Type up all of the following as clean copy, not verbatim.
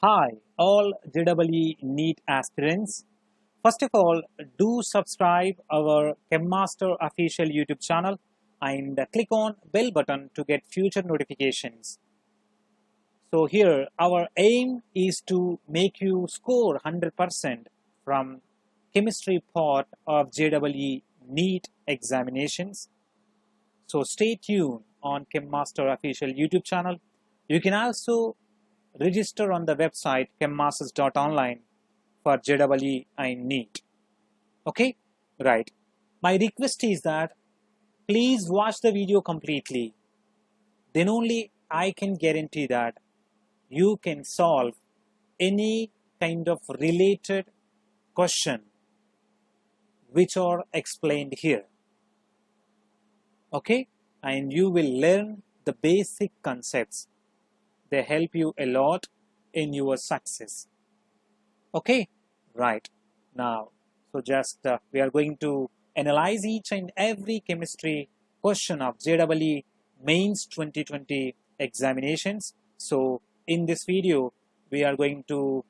Hi, all JEE NEET aspirants. First of all, do subscribe our CHEMMaster official YouTube channel and click on bell button to get future notifications. So here, our aim is to make you score 100% from chemistry part of JEE NEET examinations. So stay tuned on CHEMMaster official YouTube channel. You can also register on the website chemmasters.online for JEE and NEET. Okay, right. My request is that please watch the video completely. Then only I can guarantee that you can solve any kind of related question which are explained here. Okay, and you will learn the basic concepts. They help you a lot in your success. Okay, right. Now, so just we are going to analyze each and every chemistry question of JEE Mains 2020 examinations. So in this video, we are going to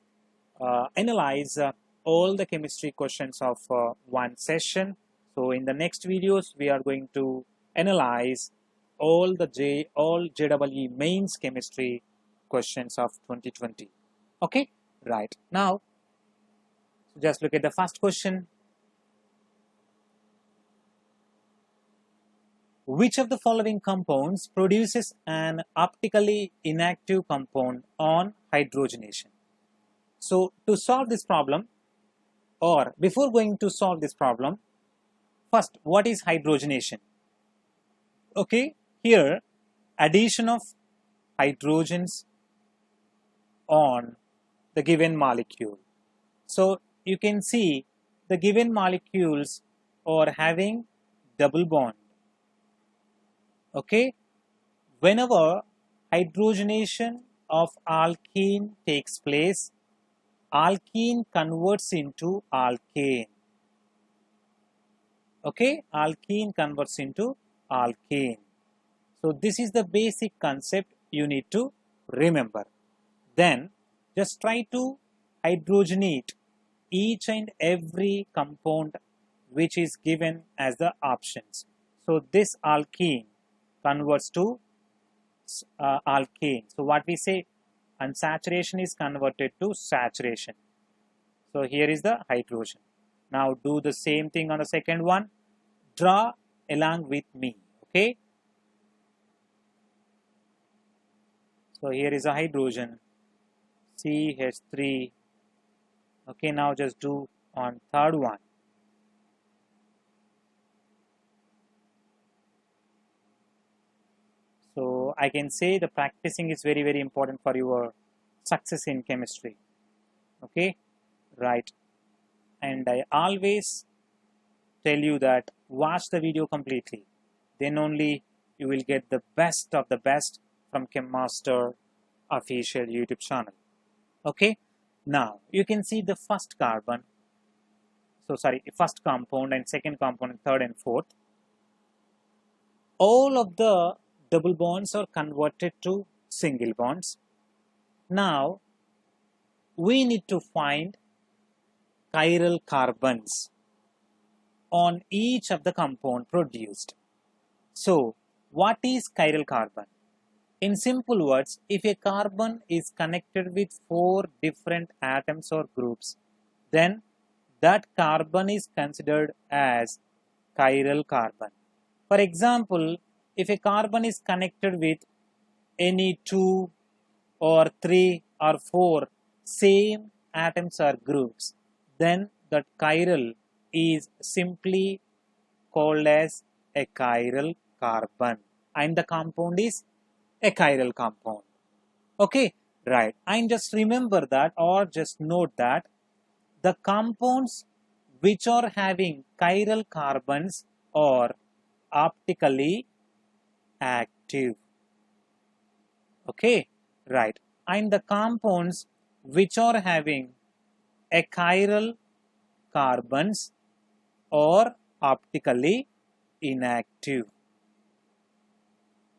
analyze all the chemistry questions of one session. So in the next videos, we are going to analyze all JEE Mains chemistry questions of 2020. Okay, right. Now, just look at the first question. Which of the following compounds produces an optically inactive compound on hydrogenation? So to solve this problem, or before going to solve this problem, first, what is hydrogenation? Okay, here addition of hydrogens on the given molecule. So you can see the given molecules are having double bond. Okay, whenever hydrogenation of alkene takes place, alkene converts into alkane. Okay, alkene converts into alkane. So this is the basic concept you need to remember. Then just try to hydrogenate each and every compound which is given as the options. So this alkene converts to alkane. So what we say, unsaturation is converted to saturation. So here is the hydrogen. Now do the same thing on the second one. Draw along with me. Okay. So here is a hydrogen, CH3. Okay, now just do on third one. So I can say the practicing is very, very important for your success in chemistry. Okay, right. And I always tell you that watch the video completely. Then only you will get the best of the best from CHEMMaster official YouTube channel. Okay, now you can see the first carbon. So sorry, first compound and second compound, third and fourth. All of the double bonds are converted to single bonds. Now we need to find chiral carbons on each of the compound produced. So what is chiral carbon? In simple words, if a carbon is connected with 4 different atoms or groups, then that carbon is considered as chiral carbon. For example, if a carbon is connected with any 2 or 3 or 4 same atoms or groups, then that chiral is simply called as a chiral carbon, and the compound is a chiral compound. Okay, right. And just remember that, or just note that the compounds which are having chiral carbons are optically active. Okay, right. And the compounds which are having a chiral carbons are optically inactive.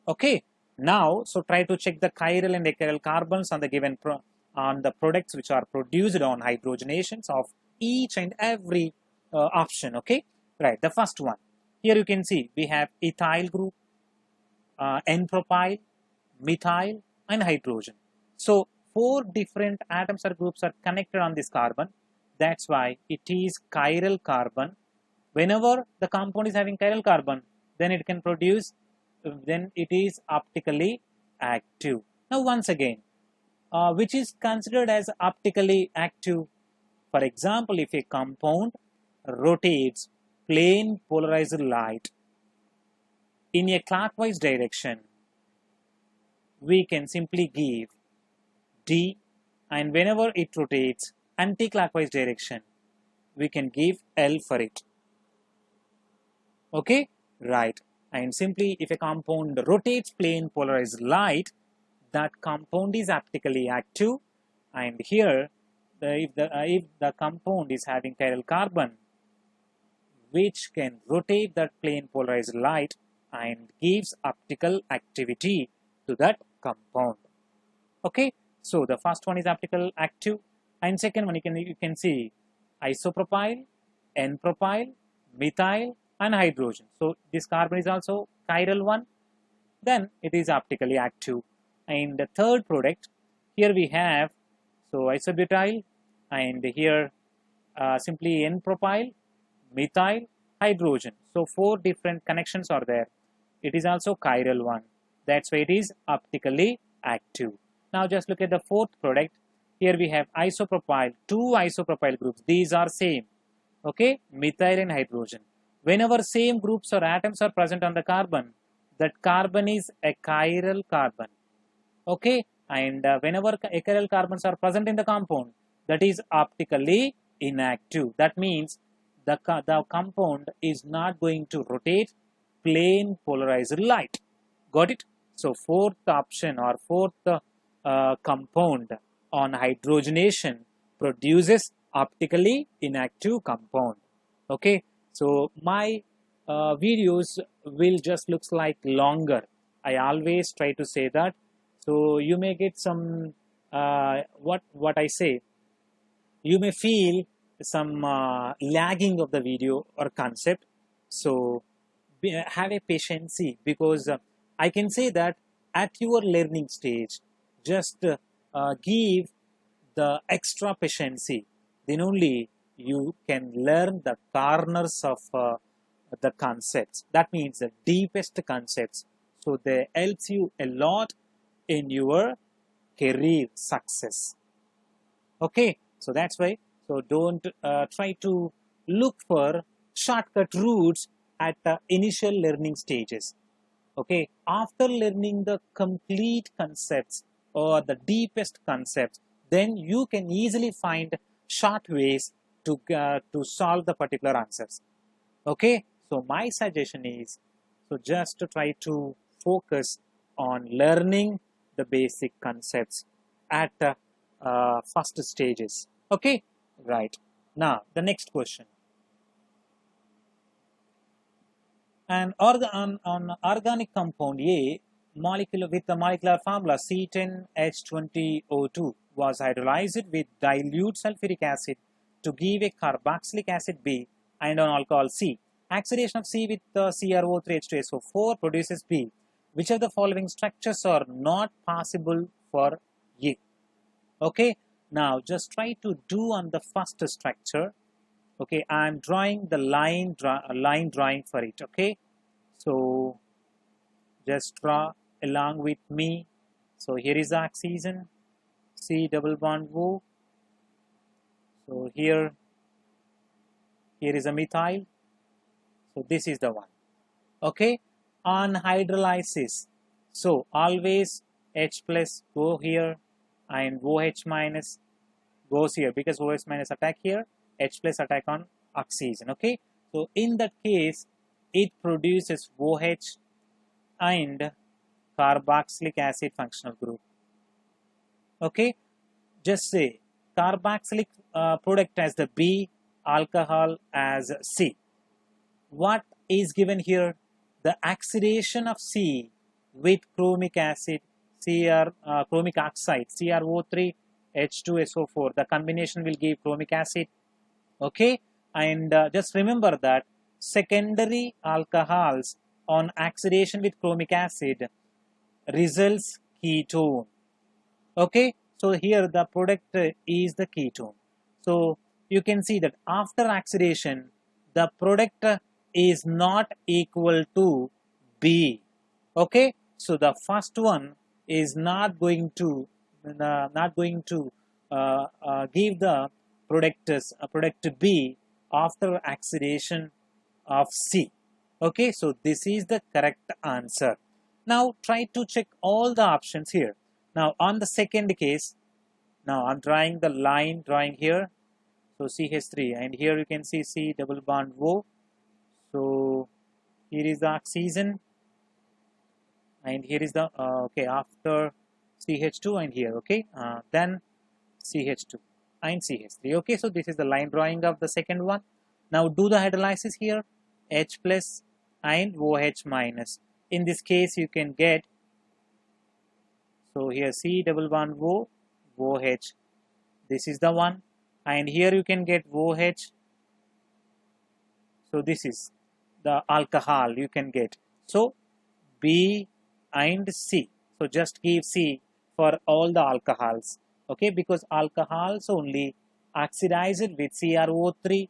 Okay, now so try to check the chiral and achiral carbons on the given on the products which are produced on hydrogenations of each and every option. Okay, right. The first one here you can see we have ethyl group, N-propyl, methyl, and hydrogen. So 4 different atoms or groups are connected on this carbon. That's why it is chiral carbon. Whenever the compound is having chiral carbon, then it can produce, then it is optically active. Now once again, which is considered as optically active? For example, if a compound rotates plane polarized light in a clockwise direction, we can simply give D, and whenever it rotates anti-clockwise direction, we can give L for it. Okay, right. And simply if a compound rotates plane polarized light, that compound is optically active. And here, if the compound is having chiral carbon, which can rotate that plane polarized light and gives optical activity to that compound. Okay, so the first one is optical active, and second one you can see isopropyl, N-propyl, methyl, and hydrogen. So this carbon is also chiral one, then it is optically active. And the third product, here we have isobutyl, and here simply N-propyl, methyl, hydrogen. So 4 different connections are there. It is also chiral one. That's why it is optically active. Now just look at the fourth product. Here we have isopropyl, 2 isopropyl groups. These are same. Okay, methyl and hydrogen. Whenever same groups or atoms are present on the carbon, that carbon is a chiral carbon. Okay, and whenever achiral carbons are present in the compound, that is optically inactive. That means the compound is not going to rotate plane polarized light. Got it? So fourth option or fourth compound on hydrogenation produces optically inactive compound. Okay, so my videos will just looks like longer. I always try to say that. So you may get some what I say. You may feel some lagging of the video or concept. So have a patience, because I can say that at your learning stage, just give the extra patience. Then only you can learn the corners of the concepts. That means the deepest concepts. So they helps you a lot in your career success. Okay, so that's why. So don't try to look for shortcut routes at the initial learning stages. Okay, after learning the complete concepts or the deepest concepts, then you can easily find short ways to solve the particular answers. Okay, so my suggestion is, so just to try to focus on learning the basic concepts at the first stages. Okay, right. Now the next question. And on organic compound A, molecular with the molecular formula C10H20O2 was hydrolyzed with dilute sulfuric acid to give a carboxylic acid B and an alcohol C. Oxidation of C with CrO3H2SO4 produces B. Which of the following structures are not possible for A? Okay, now just try to do on the first structure. Okay, I'm drawing the line drawing for it. Okay, so just draw along with me. So here is oxygen, C double bond O. So here is a methyl. So this is the one. Okay, on hydrolysis, so always H plus go here and OH minus goes here, because OH minus attack here, H plus attack on oxygen. Okay, so in that case it produces OH and carboxylic acid functional group. Okay, just say carboxylic product as the B, alcohol as C. What is given here? The oxidation of C with chromic acid, chromic oxide, CrO3 H2SO4. The combination will give chromic acid. Okay, and just remember that secondary alcohols on oxidation with chromic acid results ketone. Okay, so here the product is the ketone. So you can see that after oxidation, the product is not equal to B. Okay, so the first one is not going to give the product B after oxidation of C. Okay, so this is the correct answer. Now try to check all the options here. Now on the second case, now I'm drawing the line drawing here. So CH3, and here you can see C double bond O. So here is the oxygen, and here is the okay, after CH2, and here, okay, then CH2 and CH3. Okay, so this is the line drawing of the second one. Now do the hydrolysis here, H plus and OH minus. In this case you can get, so here C double bond O, OH, this is the one, and here you can get OH. So this is the alcohol you can get. So B and C. So just give C for all the alcohols. Okay, because alcohols only oxidized with CrO3.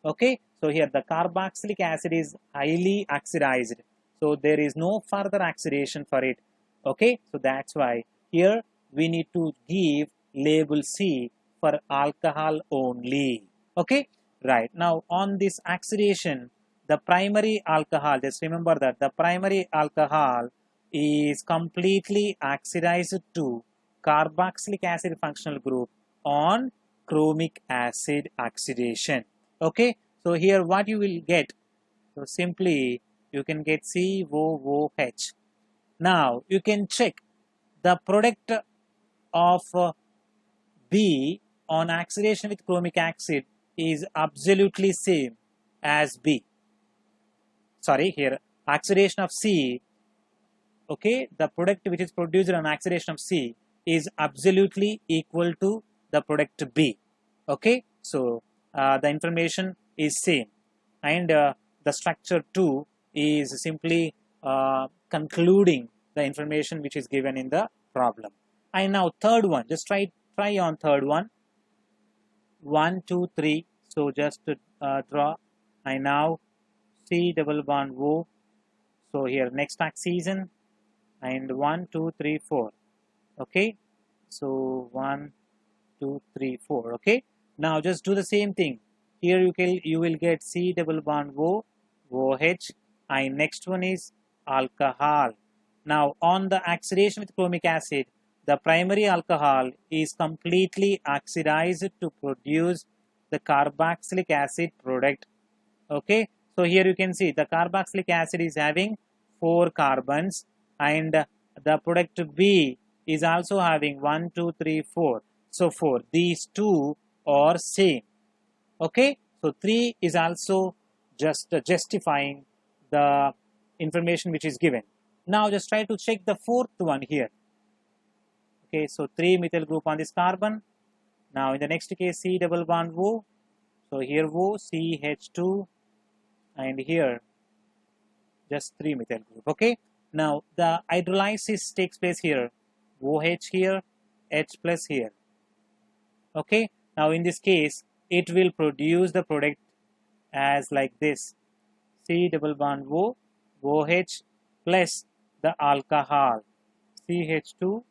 Okay, so here the carboxylic acid is highly oxidized. So there is no further oxidation for it. Okay, so that's why here we need to give label C for alcohol only. Okay, right. Now on this oxidation, the primary alcohol, just remember that the primary alcohol is completely oxidized to carboxylic acid functional group on chromic acid oxidation. Okay, so here what you will get, so simply you can get COOH. Now you can check the product of B on oxidation with chromic acid is absolutely same as B. Sorry, here oxidation of C, okay, the product which is produced on oxidation of C is absolutely equal to the product B. Okay, so the information is same, and the structure 2 is simply concluding the information which is given in the problem. And now third one, just try on third one. 1, 2, 3. So just draw. I now C double bond O. So here next oxygen, and 1, 2, 3, 4. Okay, so 1, 2, 3, 4. Okay, now just do the same thing. Here you will get C double bond O, OH, and next one is alcohol. Now on the oxidation with chromic acid, the primary alcohol is completely oxidized to produce the carboxylic acid product. Okay, so here you can see the carboxylic acid is having 4 carbons, and the product B is also having 1, 2, 3, 4. So 4. These two are same. Okay, so 3 is also just justifying the information which is given. Now just try to check the fourth one here. Okay, so 3 methyl group on this carbon. Now in the next case, C double bond O. So here O, CH2, and here just 3 methyl group. Okay, now the hydrolysis takes place here, OH here, H plus here. Okay, now in this case it will produce the product as like this, C double bond O, OH plus the alcohol CH2.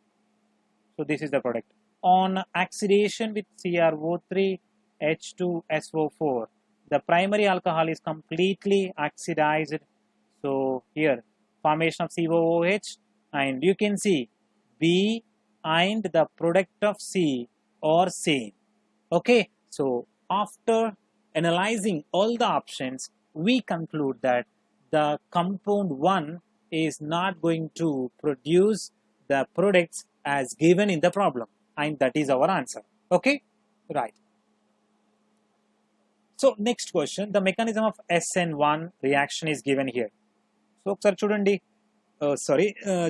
So this is the product. On oxidation with CrO3, H2SO4, the primary alcohol is completely oxidized. So here formation of COOH, and you can see B and the product of C are same. Okay, so after analyzing all the options, we conclude that the compound 1 is not going to produce the products as given in the problem, and that is our answer. Okay, right. So next question, the mechanism of SN1 reaction is given here. So sir, student,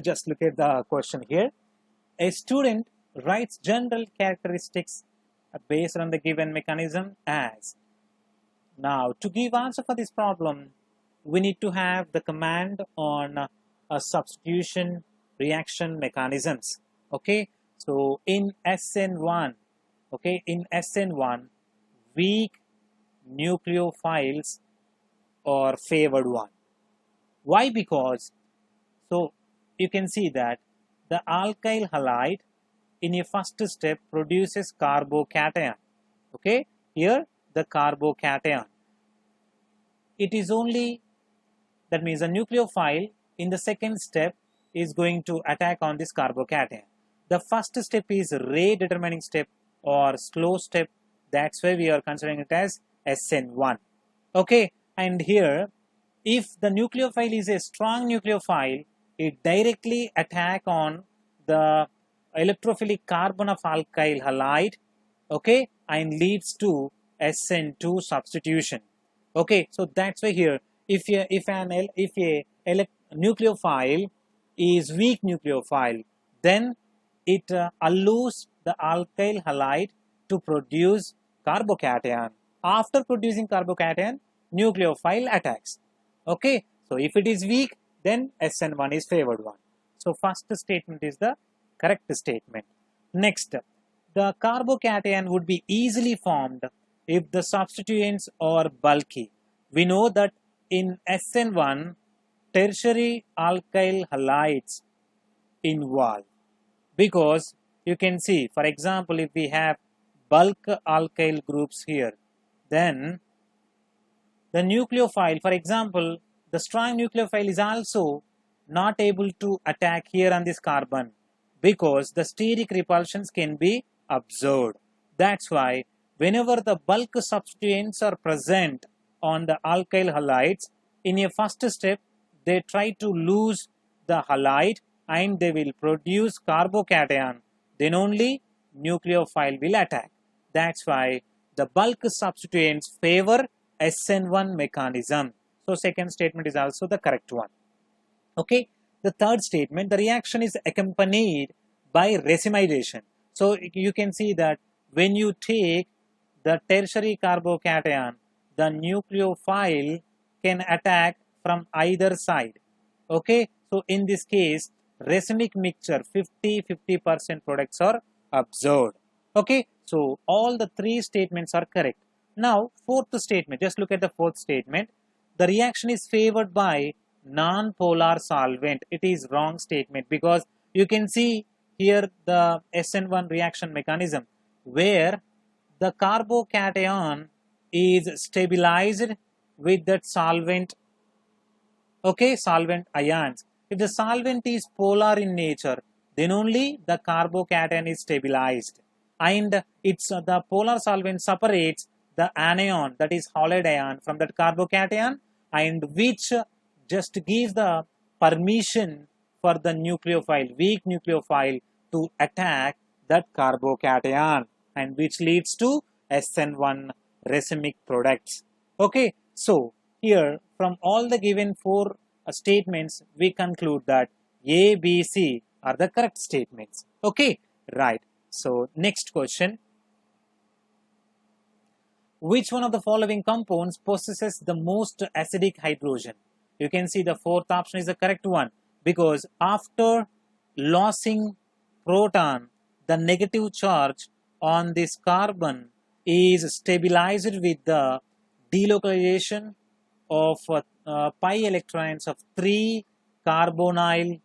just look at the question here. A student writes general characteristics based on the given mechanism as. Now, to give answer for this problem, we need to have the command on substitution reaction mechanisms. Okay, so in SN1, weak nucleophiles are favored one. Why? Because, so you can see that the alkyl halide in a first step produces carbocation. Okay, here the carbocation. It is only, that means the nucleophile in the second step is going to attack on this carbocation. The first step is rate determining step or slow step. That's why we are considering it as SN1. Okay, and here if the nucleophile is a strong nucleophile, it directly attack on the electrophilic carbon of alkyl halide, okay, and leads to SN2 substitution. Okay, so that's why here if a nucleophile is weak nucleophile, then it allows the alkyl halide to produce carbocation. After producing carbocation, nucleophile attacks. Okay, so if it is weak, then SN1 is favored one. So first statement is the correct statement. Next, the carbocation would be easily formed if the substituents are bulky. We know that in SN1, tertiary alkyl halides involved, because you can see, for example, if we have bulk alkyl groups here, then the nucleophile, for example, the strong nucleophile is also not able to attack here on this carbon because the steric repulsions can be observed. That's why whenever the bulk substituents are present on the alkyl halides, in a first step, they try to lose the halide and they will produce carbocation. Then only nucleophile will attack. That's why the bulk substituents favor SN1 mechanism. So second statement is also the correct one. Okay, the third statement, the reaction is accompanied by racemization. So you can see that when you take the tertiary carbocation, the nucleophile can attack from either side. Okay, so in this case, racemic mixture 50% products are observed. Okay, so all the three statements are correct. Now fourth statement, just look at the fourth statement. The reaction is favored by non-polar solvent. It is wrong statement because you can see here the SN1 reaction mechanism where the carbocation is stabilized with that solvent, okay, solvent ions. If the solvent is polar in nature, then only the carbocation is stabilized, and it's the polar solvent separates the anion, that is halide ion, from that carbocation, and which just gives the permission for the nucleophile, weak nucleophile, to attack that carbocation, and which leads to SN1 racemic products. Okay, so here from all the given four statements, we conclude that A, B, C are the correct statements. Okay, right. So next question. Which one of the following compounds possesses the most acidic hydrogen? You can see the fourth option is the correct one, because after losing proton, the negative charge on this carbon is stabilized with the delocalization of pi electrons of 3 carbonyl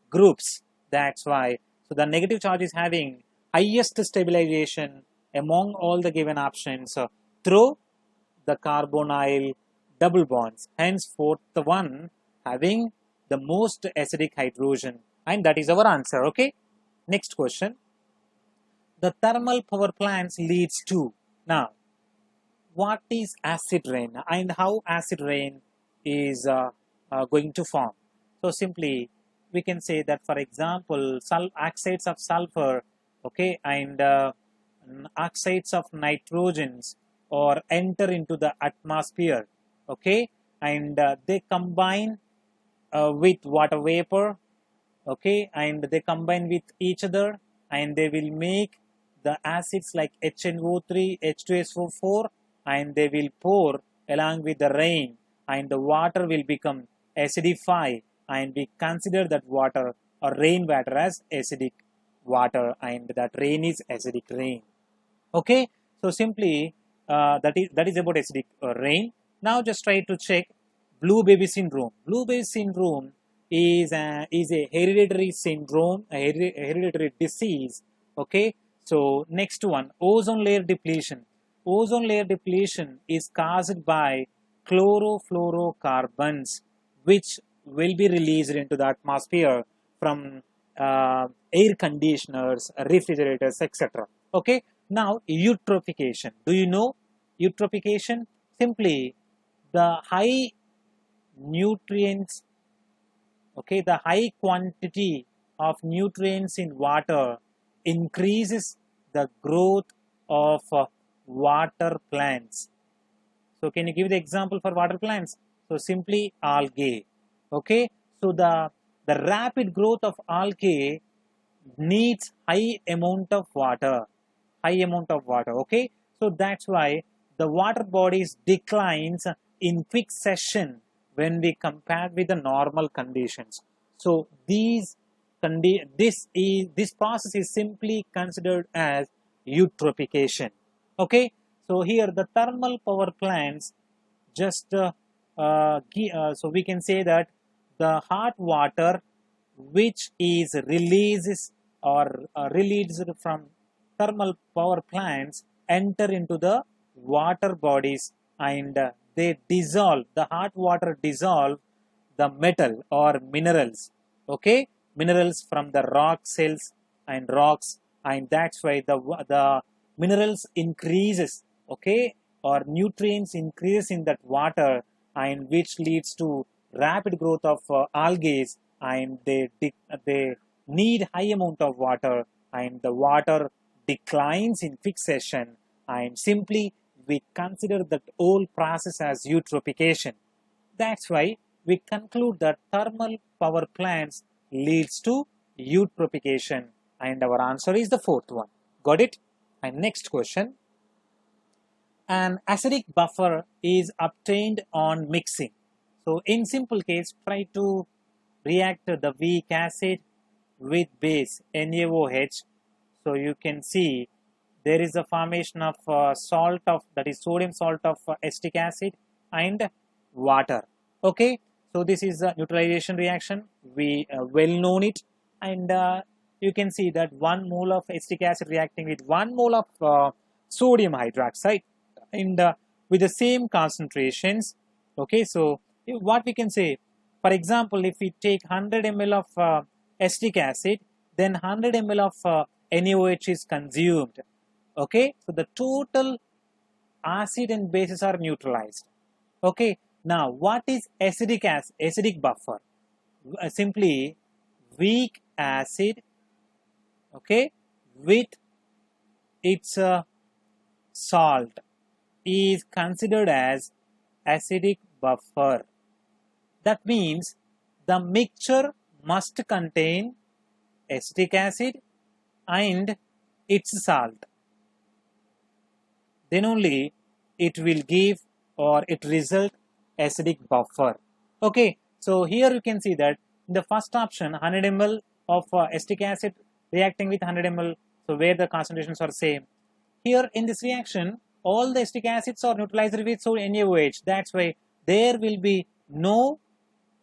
groups. That's why. So the negative charge is having highest stabilization among all the given options through the carbonyl double bonds. Hence, fourth one having the most acidic hydrogen, and that is our answer. Okay. Next question. The thermal power plants leads to. Now, what is acid rain and how acid rain is going to form? So simply we can say that, for example, oxides of sulfur, okay, and oxides of nitrogens or enter into the atmosphere, okay, and they combine with water vapor, okay, and they combine with each other, and they will make the acids like HNO3, H2SO4, and they will pour along with the rain, and the water will become acidify, and we consider that water or rainwater as acidic water, and that rain is acidic rain. Okay, so simply that is about acidic rain. Now just try to check blue baby syndrome. Blue baby syndrome is a hereditary syndrome, a hereditary disease. Okay, so next one, ozone layer depletion. Ozone layer depletion is caused by chlorofluorocarbons, which will be released into the atmosphere from air conditioners, refrigerators, etc. Okay, now eutrophication. Do you know eutrophication? Simply the high nutrients, okay, the high quantity of nutrients in water increases the growth of water plants. So can you give the example for water plants? So simply algae. Okay, so the rapid growth of algae needs high amount of water. Okay, so that's why the water bodies declines in quick succession when we compare with the normal conditions. So this process is simply considered as eutrophication. Okay, so here the thermal power plants just so we can say that the hot water which is released from thermal power plants enter into the water bodies, and they dissolve, the hot water dissolve the metal or minerals, okay, minerals from the rock cells and rocks, and that's why the minerals increases, okay, or nutrients increase in that water, and which leads to rapid growth of algae, and they need high amount of water, and the water declines in quick succession, and simply we consider that whole process as eutrophication. That's why we conclude that thermal power plants leads to eutrophication, and our answer is the fourth one. Got it? And next question. An acidic buffer is obtained on mixing. So in simple case, try to react the weak acid with base NaOH. So you can see there is a formation of salt of, that is sodium salt of acetic acid and water. Okay, so this is a neutralization reaction. We well known it, and you can see that 1 mole of acetic acid reacting with 1 mole of sodium hydroxide, and with the same concentrations. Okay, so what we can say, for example, if we take 100 ml of acetic acid, then 100 ml of NaOH is consumed. Okay, so the total acid and bases are neutralized. Okay, now what is acidic buffer? Simply weak acid, okay, with its salt is considered as acidic buffer. That means the mixture must contain acetic acid and its salt. Then only it will give, or it result, acidic buffer. Okay, so here you can see that in the first option 100 ml of acetic acid reacting with 100 ml, so where the concentrations are same. Here in this reaction all the acetic acids are neutralized with NaOH. That's why there will be no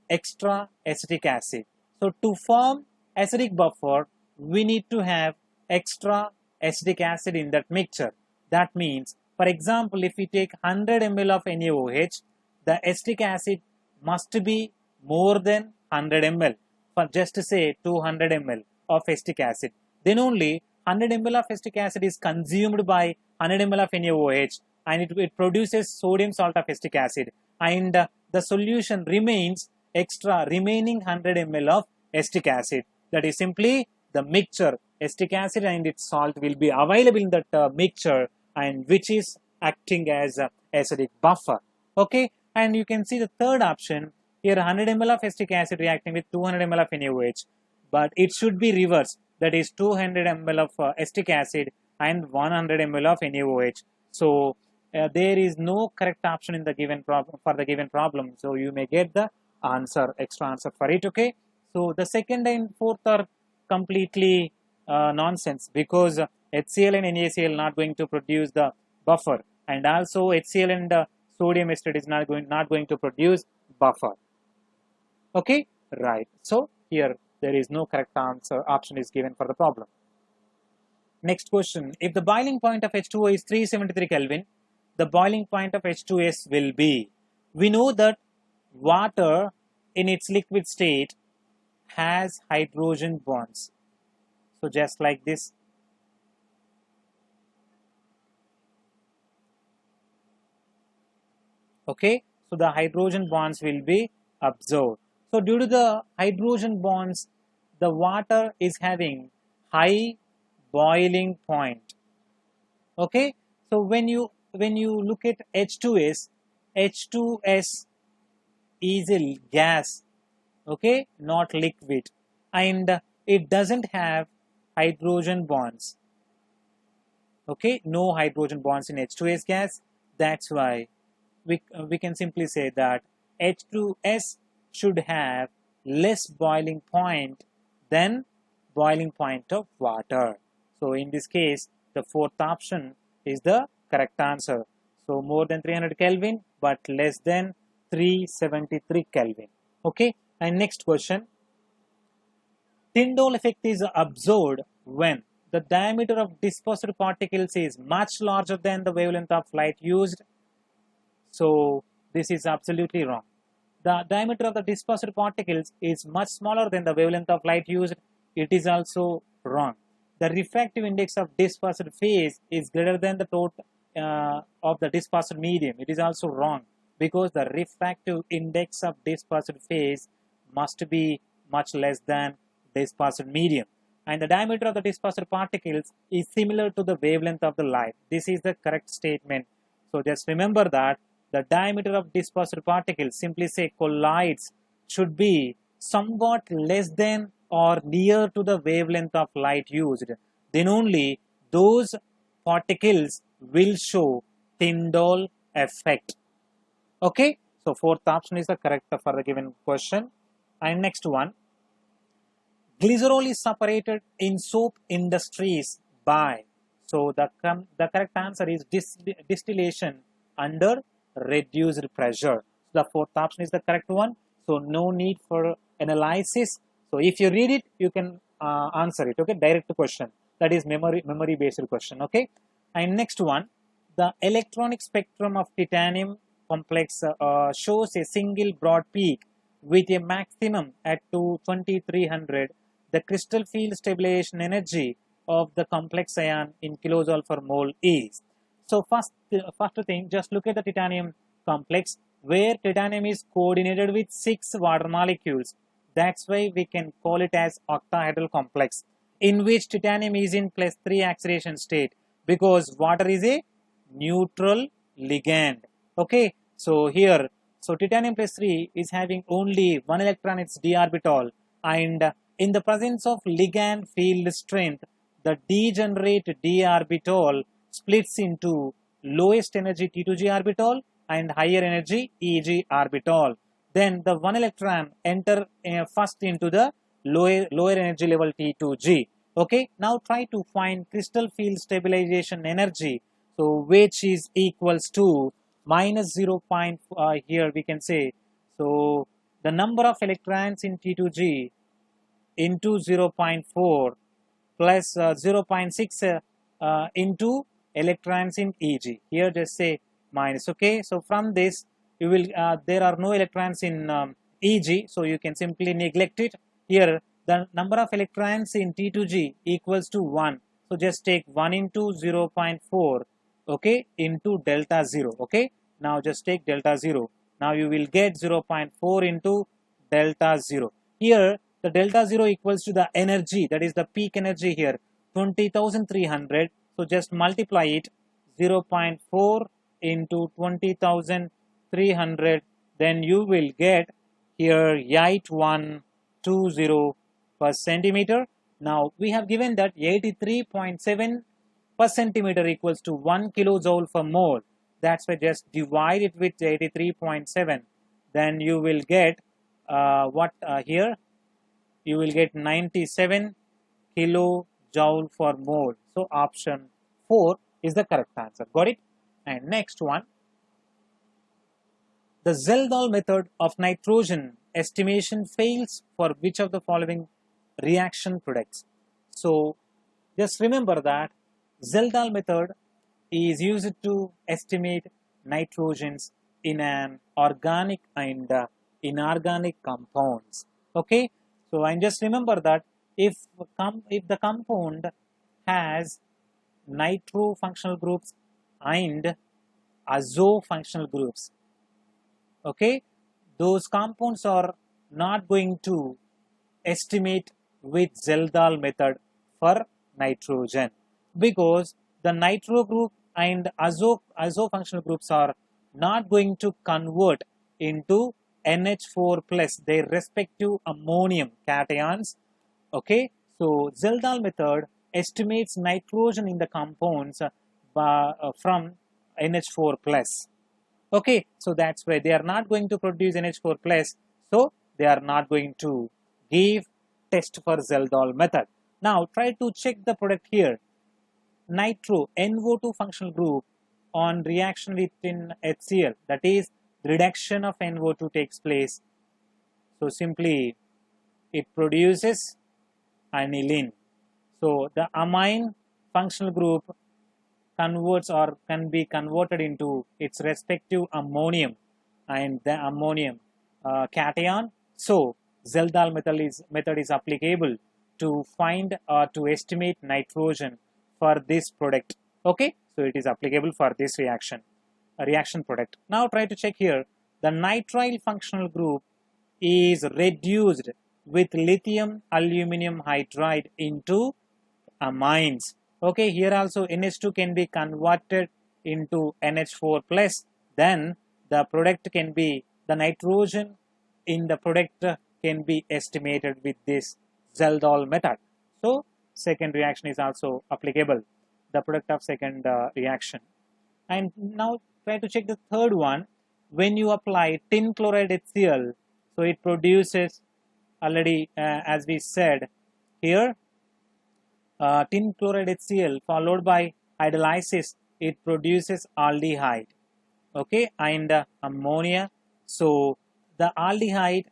extra acetic acid. So to form acidic buffer, we need to have extra acetic acid in that mixture. That means, for example, if we take 100 ml of NaOH, the acetic acid must be more than 100 ml. For just to say 200 ml of acetic acid, then only 100 ml of acetic acid is consumed by 100 ml of NaOH, and it produces sodium salt of acetic acid, and the solution remains extra remaining 100 ml of acetic acid. That is simply the mixture, acetic acid and its salt will be available in that mixture, and which is acting as a acidic buffer. Okay, and you can see the third option here, 100 ml of acetic acid reacting with 200 ml of NaOH, but it should be reversed. that is 200 ml of acetic acid and 100 ml of NaOH. So there is no correct option in the given problem for the given problem. So you may get the answer, extra answer for it. Okay. So the second and fourth are completely nonsense, because HCl and NaCl not going to produce the buffer, and also HCl and sodium acetate is not going to produce buffer. Okay, right. So here there is no correct answer option is given for the problem. Next question: if the boiling point of H2O is 373 Kelvin, the boiling point of H2S will be. We know that water in its liquid state has hydrogen bonds. So just like this. Okay, so the hydrogen bonds will be absorbed. So due to the hydrogen bonds, the water is having high boiling point. Okay, so when you look at H2S, H2S is a gas, okay, not liquid, and it doesn't have hydrogen bonds. Okay, no hydrogen bonds in H2S gas. That's why we can simply say that H2S should have less boiling point than boiling point of water. So in this case, the fourth option is the correct answer. So more than 300 Kelvin but less than 373 Kelvin. Okay, and next question. Tindol effect is observed when the diameter of dispersed particles is much larger than the wavelength of light used. So this is absolutely wrong. The diameter of the dispersed particles is much smaller than the wavelength of light used. It is also wrong. The refractive index of dispersed phase is greater than the total of the dispersed medium. It is also wrong, because the refractive index of dispersed phase must be much less than dispersed medium. And the diameter of the dispersed particles is similar to the wavelength of the light. This is the correct statement. So just remember that the diameter of dispersed particles, simply say colloids, should be somewhat less than or near to the wavelength of light used. Then only those particles will show Tindol effect. Okay, so fourth option is the correct for the given question. And next one, glycerol is separated in soap industries by. So the correct answer is distillation under reduced pressure. The fourth option is the correct one. So no need for analysis. So if you read it, you can answer it. Okay, direct question. That is memory based question. Okay, and next one, the electronic spectrum of titanium complex shows a single broad peak with a maximum at 2300. The crystal field stabilization energy of the complex ion in kilojoule per mole is. So first thing, just look at the titanium complex, where titanium is coordinated with 6 water molecules. That's why we can call it as octahedral complex, in which titanium is in +3 acceleration state, because water is a neutral ligand. Okay, so here, so titanium +3 is having only 1 electron, its d orbital, and in the presence of ligand field strength, the degenerate d orbital splits into lowest energy T2G orbital and higher energy EG orbital. Then the 1 electron enter first into the lower energy level T2G. Okay, now try to find crystal field stabilization energy, so which is equals to minus 0. Here we can say, so the number of electrons in T2G into 0.4 plus 0.6 into electrons in EG. Here just say minus. Okay, so from this you will there are no electrons in EG, so you can simply neglect it. Here the number of electrons in T2G equals to 1, so just take 1 into 0.4, okay, into delta 0. Okay, now just take delta 0. Now you will get 0.4 into delta 0. Here the delta 0 equals to the energy, that is the peak energy here, 20,300. So just multiply it, 0.4 into 20,300, then you will get here 8120 per centimeter. Now we have given that 83.7 per centimeter equals to 1 kilojoule per mole. That's why just divide it with 83.7. Then you will get here? You will get 97 kilojoule per mole. So option 4 is the correct answer. Got it? And next one. The Zeldal method of nitrogen estimation fails for which of the following reaction products? So just remember that Zeldal method is used to estimate nitrogens in an organic and inorganic compounds. Okay, so and just remember that if the compound has nitro functional groups and azo functional groups, okay, those compounds are not going to estimate with Zeldal method for nitrogen, because the nitro group and azo functional groups are not going to convert into NH4 plus their respective ammonium cations. Okay, so Zeldal method estimates nitrogen in the compounds from NH4 plus. Okay, so that's why they are not going to produce NH4 plus, so they are not going to give test for Zeldal method. Now try to check the product here. Nitro NO2 functional group on reaction within HCl, that is reduction of NO2 takes place. So simply it produces aniline. So the amine functional group converts or can be converted into its respective ammonium and the ammonium cation. So Zeldal method is applicable to find or to estimate nitrogen for this product. Okay, so it is applicable for this reaction product. Now try to check here. The nitrile functional group is reduced with lithium aluminum hydride into amines. Okay, here also NH2 can be converted into NH4 plus, then the product can be, the nitrogen in the product can be estimated with this Zeldal method. So second reaction is also applicable, the product of second reaction. And now try to check the third one. When you apply tin chloride HCl, so it produces already as we said here, tin chloride HCl followed by hydrolysis, it produces aldehyde, okay, and ammonia. So the aldehyde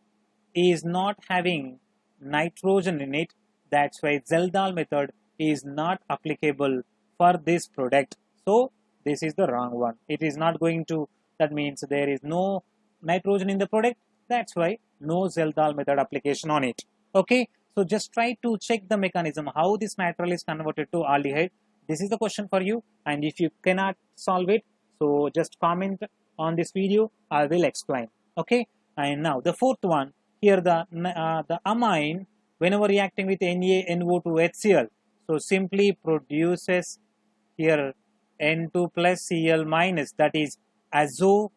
is not having nitrogen in it, that's why Zeldal method is not applicable for this product. So this is the wrong one. It is not going to, that means there is no nitrogen in the product, that's why no Zeldal method application on it. Okay, so just try to check the mechanism how this nitrile is converted to aldehyde. This is the question for you, and if you cannot solve it, so just comment on this video, I will explain. Okay, and now the fourth one here, the amine whenever reacting with NaNO2 HCl, so simply produces here N2 plus Cl minus, that is azo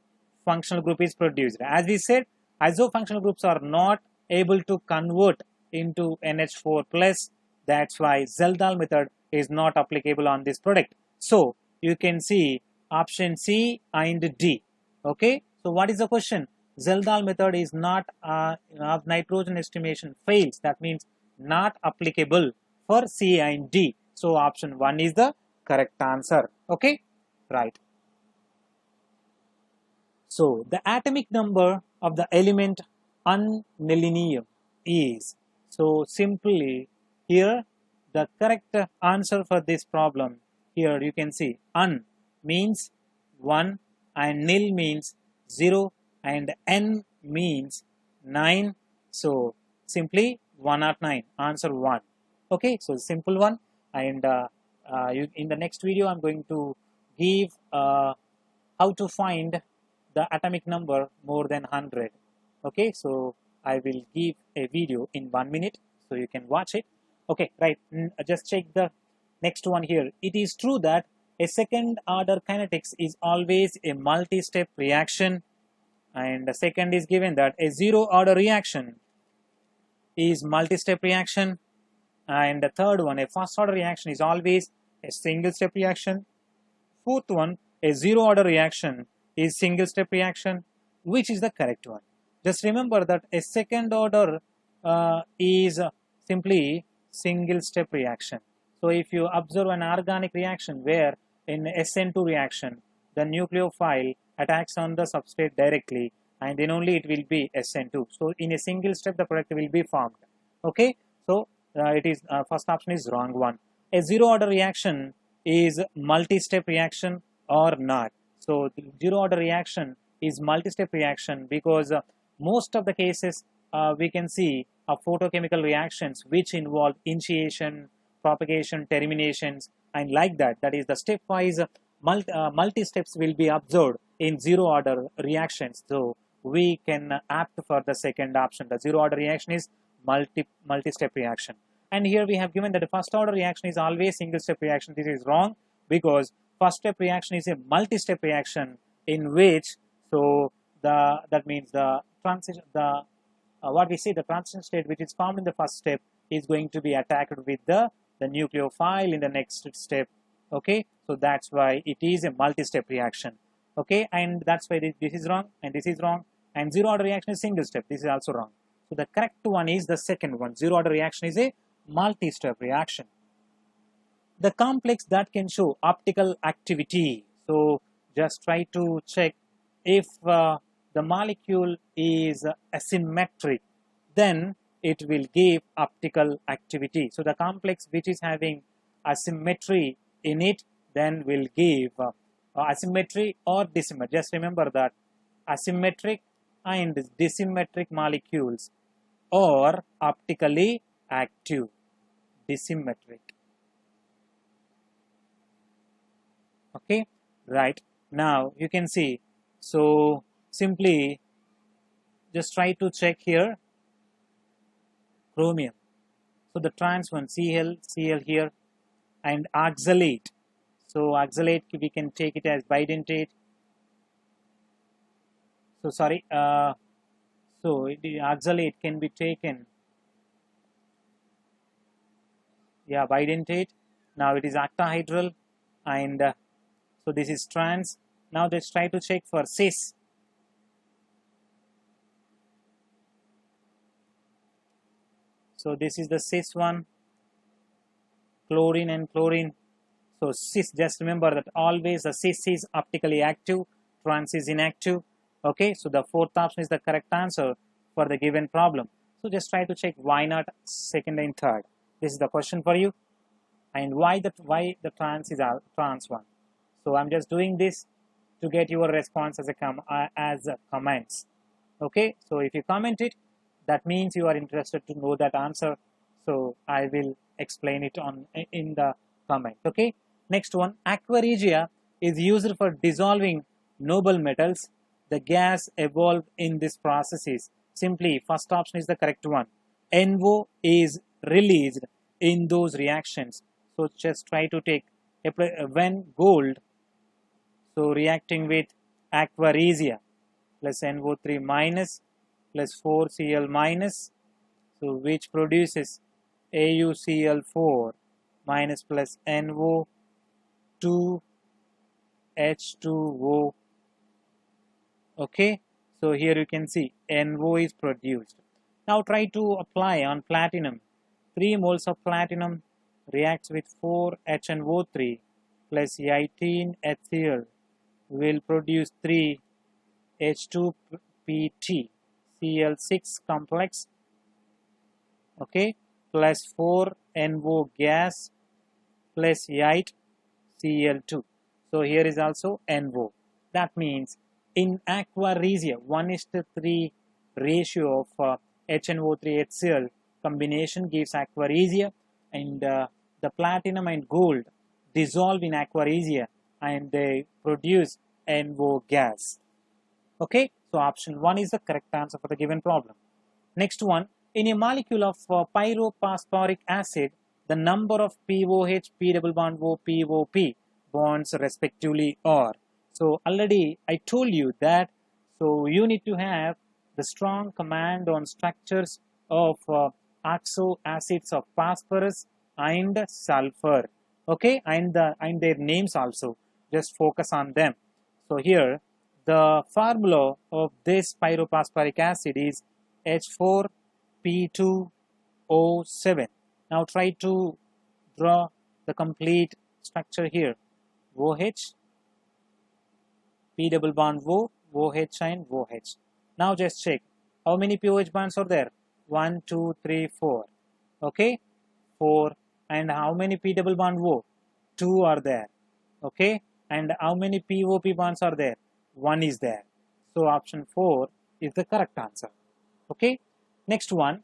functional group is produced. As we said, azo functional groups are not able to convert into NH4 plus, that's why Zeldal method is not applicable on this product. So you can see option C and D. Okay, so what is the question? Zeldal method is not of nitrogen estimation fails, that means not applicable for C and D. So option 1 is the correct answer. Okay, right. So the atomic number of the element unselenium is, so simply here the correct answer for this problem, here you can see un means 1 and nil means 0 and n means 9, so simply 109, answer 1. Okay, so simple one. And in the next video I'm going to give how to find the atomic number more than 100. Okay, so I will give a video in 1 minute, so you can watch it. Okay, right, just check the next one here. It is true that a second order kinetics is always a multi-step reaction, and the second is given that a zero order reaction is multi-step reaction, And the third one, a first order reaction is always a single step reaction. Fourth one, a zero order reaction is single step reaction. Which is the correct one? Just remember that a second order is simply single step reaction. So if you observe an organic reaction where in SN2 reaction the nucleophile attacks on the substrate directly, and then only it will be SN2. So in a single step the product will be formed. Okay, so it is first option is wrong one. A zero order reaction is multi-step reaction or not. So the zero order reaction is multi-step reaction because most of the cases we can see photochemical reactions which involve initiation, propagation, terminations, and like that. That is the stepwise multi-steps will be observed in zero order reactions. So we can opt for the second option. The zero order reaction is multi-step reaction. And here we have given that the first order reaction is always single step reaction. This is wrong because first step reaction is a multi-step reaction in which, so that means the transition, what we see, the transition state which is formed in the first step is going to be attacked with the nucleophile in the next step. Okay, so that's why it is a multi-step reaction. Okay, and that's why this is wrong and this is wrong, and zero order reaction is single step. This is also wrong. So the correct one is the second one. Zero order reaction is a multi-step reaction. The complex that can show optical activity. So just try to check if the molecule is asymmetric, then it will give optical activity. So the complex which is having asymmetry in it then will give asymmetry or dissymmetric. Just remember that asymmetric and dissymmetric molecules are optically active. Dissymmetric. Okay, right. Now you can see, so simply just try to check here chromium. So the trans one, Cl here, and oxalate. So oxalate we can take it as bidentate. So sorry, so the oxalate can be taken, yeah, bidentate. Now it is octahedral, and so this is trans. Now let's try to check for cis. So this is the cis one, chlorine and chlorine. So cis, just remember that always the cis is optically active, trans is inactive. Okay, so the fourth option is the correct answer for the given problem. So just try to check why not second and third. This is the question for you. And why the trans is trans one. So I'm just doing this to get your response as a comments. Okay, so if you comment it, that means you are interested to know that answer. So I will explain it in the comment. Okay, next one, aquaria is used for dissolving noble metals. The gas evolved in this processes. Simply first option is the correct one. NO is released in those reactions. So just try to take when gold, so reacting with aquaria plus NO3 minus plus 4Cl minus, so which produces AuCl4 minus plus NO2 H2O. Okay, so here you can see NO is produced. Now try to apply on platinum. 3 moles of platinum reacts with 4 HNO3 plus 18 HCl will produce 3 H2PT Cl6 complex, okay, plus 4 NO gas plus 8 Cl2. So here is also NO. That means in aquaria 1:3 ratio of HNO3 HCl combination gives aquaria, and the platinum and gold dissolve in aquaria and they produce NO gas. Okay, so option 1 is the correct answer for the given problem. Next one, in a molecule of pyrophosphoric acid, the number of POH, P double bond O, POP bonds respectively are. So already I told you that, so you need to have the strong command on structures of oxo acids of phosphorus and sulfur. Okay, and their names also. Just focus on them. So here the formula of this pyrophosphoric acid is H4P2O7. Now try to draw the complete structure here. OH, P double bond O, OH and OH. Now just check how many POH bonds are there. 1, 2, 3, 4. Okay, 4. And how many P double bond O? 2 are there. Okay, and how many POP bonds are there? 1 is there. So option 4 is the correct answer. Okay, next one,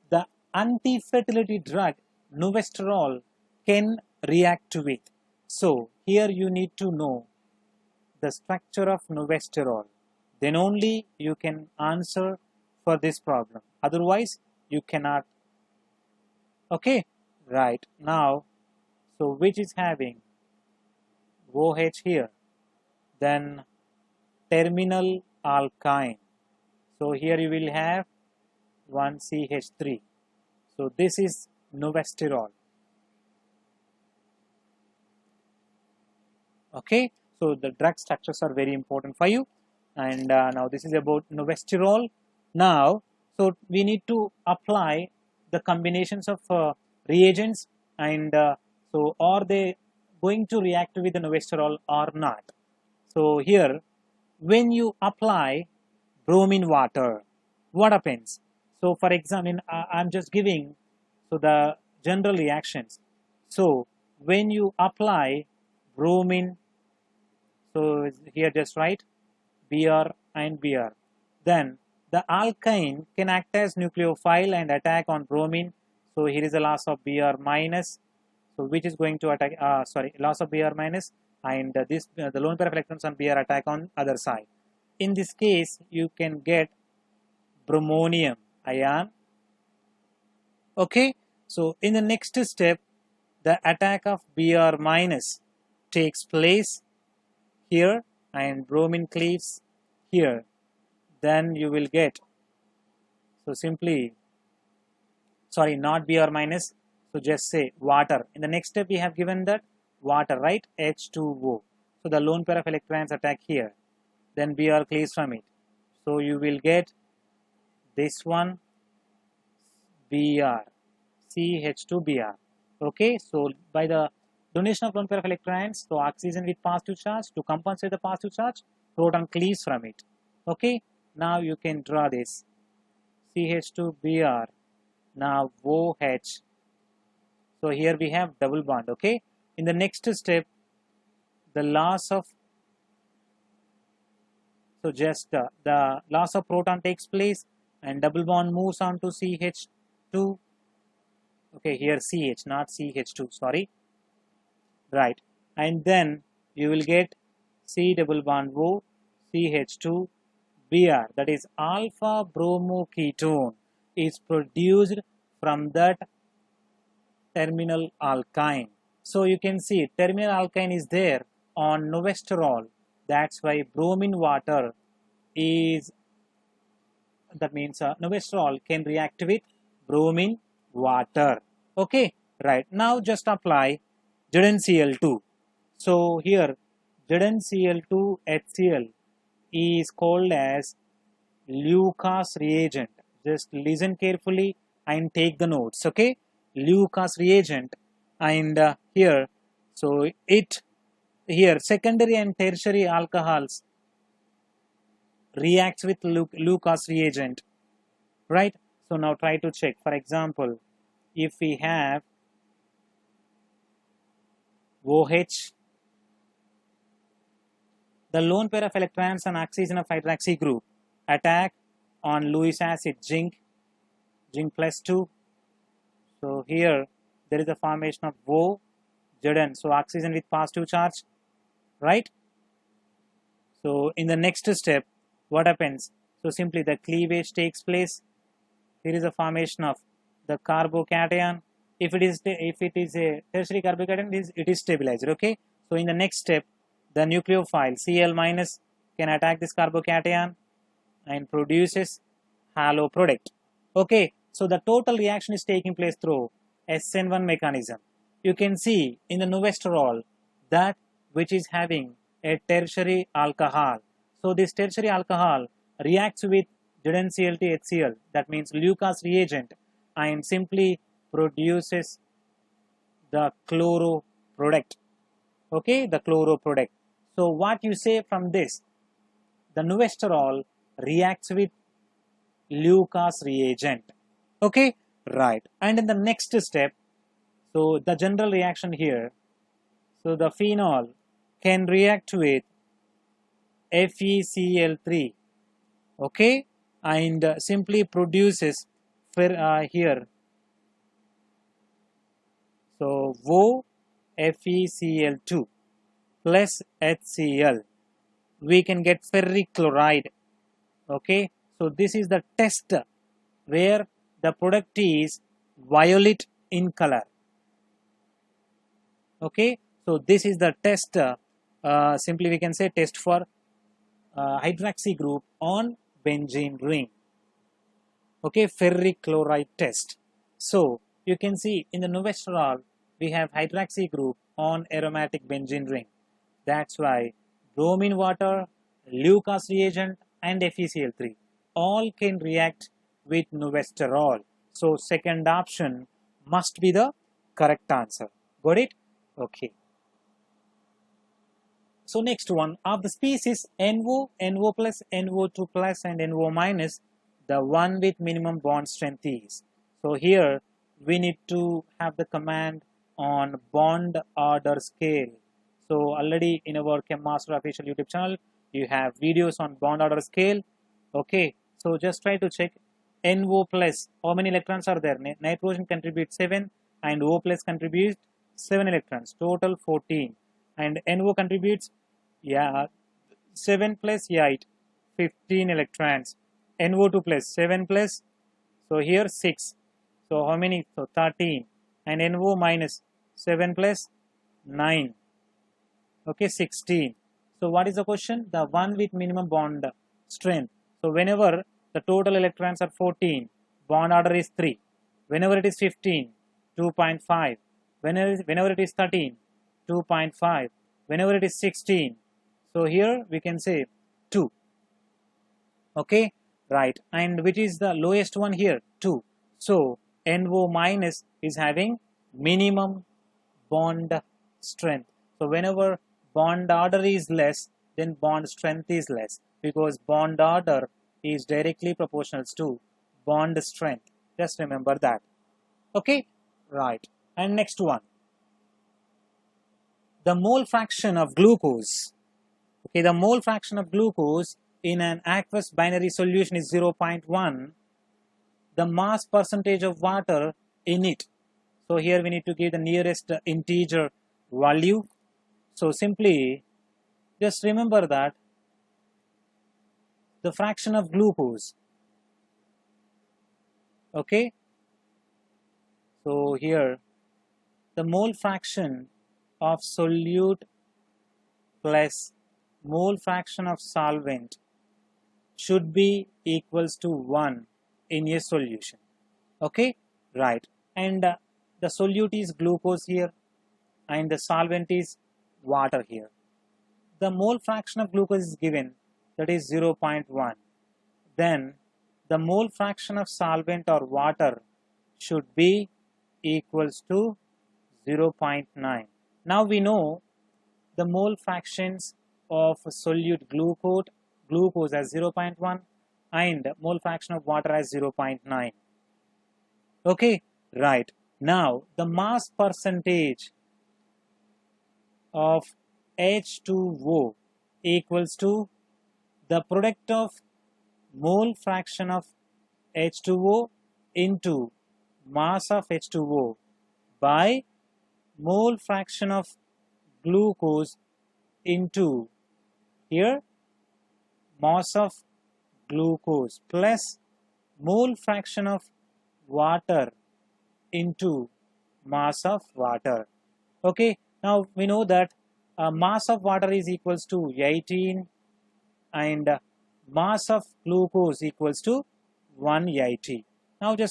the anti-fertility drug novesterol can react with. So here you need to know the structure of novesterol. Then only you can answer for this problem. Otherwise, you cannot. Okay, right. Now, so which is having OH here, then terminal alkyne. So here you will have 1CH3. So this is novesterol. Okay, so the drug structures are very important for you. And now this is about novesterol. Now, so we need to apply the combinations of reagents, and so are they going to react with the novesterol or not? So here, when you apply bromine water, what happens? So for example, I'm just giving so the general reactions. So when you apply bromine, so here just write Br and Br, then the alkyne can act as nucleophile and attack on bromine. So here is a loss of Br minus, so which is going to attack, loss of Br minus, and this the lone pair of electrons on Br attack on other side. In this case, you can get bromonium ion. Okay, so in the next step, the attack of Br minus takes place here and bromine cleaves here. Then you will get, so simply, sorry, not Br minus, so just say water. In the next step, we have given that water, right? H2O. So the lone pair of electrons attack here. Then Br cleaves from it. So you will get this one, Br, CH2Br. Okay, so by the donation of lone pair of electrons, so oxygen with positive charge, to compensate the positive charge, proton cleaves from it. Okay, now you can draw this CH2Br, now OH. So here we have double bond. Okay, in the next step, the loss of, so just the loss of proton takes place and double bond moves on to CH2. Okay, here CH, not CH2, sorry. Right, and then you will get C double bond O, CH2, Br, that is alpha bromoketone is produced from that terminal alkyne. So you can see terminal alkyne is there on novesterol. That's why bromine water is, that means novesterol can react with bromine water. Okay, right. Now just apply ZnCl2. So here ZnCl2 HCl is called as Lucas reagent. Just listen carefully and take the notes. Okay, Lucas reagent, and here, so it here secondary and tertiary alcohols reacts with Lucas reagent, right? So now try to check. For example, if we have OH, the lone pair of electrons on oxygen of hydroxy group attack on Lewis acid zinc plus 2. So here there is a formation of O, Zn, so oxygen with positive charge, right? So in the next step, what happens? So simply the cleavage takes place. Here is a formation of the carbocation. If it is a tertiary carbocation, it is stabilized. Okay. So in the next step, the nucleophile Cl minus can attack this carbocation and produces halo product. Okay. So the total reaction is taking place through SN1 mechanism. You can see in the novesterol that which is having a tertiary alcohol. So this tertiary alcohol reacts with ZnCl to HCl, that means Lucas reagent, and simply produces the chloro product. Okay, the chloro product. So what you say from this, the novesterol reacts with Lucas reagent. Okay, right. And in the next step, so the general reaction here, so the phenol can react with FeCl3, okay, and simply produces here, so FeCl2 plus HCl. We can get ferric chloride. Okay, so this is the test where the product is violet in color. Okay, so this is the test, simply we can say test for hydroxy group on benzene ring. Okay, ferric chloride test. So you can see in the novesterol we have hydroxy group on aromatic benzene ring. That's why bromine water, Lucas reagent and FeCl3 all can react with novesterol. So second option must be the correct answer. Got it? Okay. So next one, of the species NO, NO plus, NO2 plus and NO minus, the one with minimum bond strength is. So here we need to have the command on bond order scale. So already in our CHEMMaster official YouTube channel, you have videos on bond order scale. Okay, so just try to check NO plus, how many electrons are there? Nitrogen contributes 7 and O plus contributes 7 electrons, total 14. And NO contributes 7 plus 8, 15 electrons. NO2 plus 7 plus, so here 6. So how many? So 13. And NO minus 7 plus 9. Okay, 16. So what is the question? The one with minimum bond strength. So whenever the total electrons are 14, bond order is 3. Whenever it is 15, 2.5. Whenever it is 13, 2.5. Whenever it is 16, so here we can say 2. Okay, right. And which is the lowest one here? 2. So NO minus is having minimum bond strength. So whenever bond order is less, then bond strength is less, because bond order is directly proportional to bond strength. Just remember that. Okay, right. And next one, the mole fraction of glucose. Okay, the mole fraction of glucose in an aqueous binary solution is 0.1. The mass percentage of water in it. So here we need to give the nearest integer value. So simply just remember that the fraction of glucose. Okay, so here the mole fraction of solute plus mole fraction of solvent should be equals to 1 in a solution. Okay, right. And the solute is glucose here and the solvent is water here. The mole fraction of glucose is given, that is 0.1. Then the mole fraction of solvent or water should be equals to 0.9. Now we know the mole fractions of solute glucose as 0.1 and mole fraction of water as 0.9. Okay, right. Now the mass percentage of H2O equals to the product of mole fraction of H2O into mass of H2O by mole fraction of glucose into here mass of glucose plus mole fraction of water into mass of water. Okay, now we know that mass of water is equals to 18 and mass of glucose equals to 180. Now just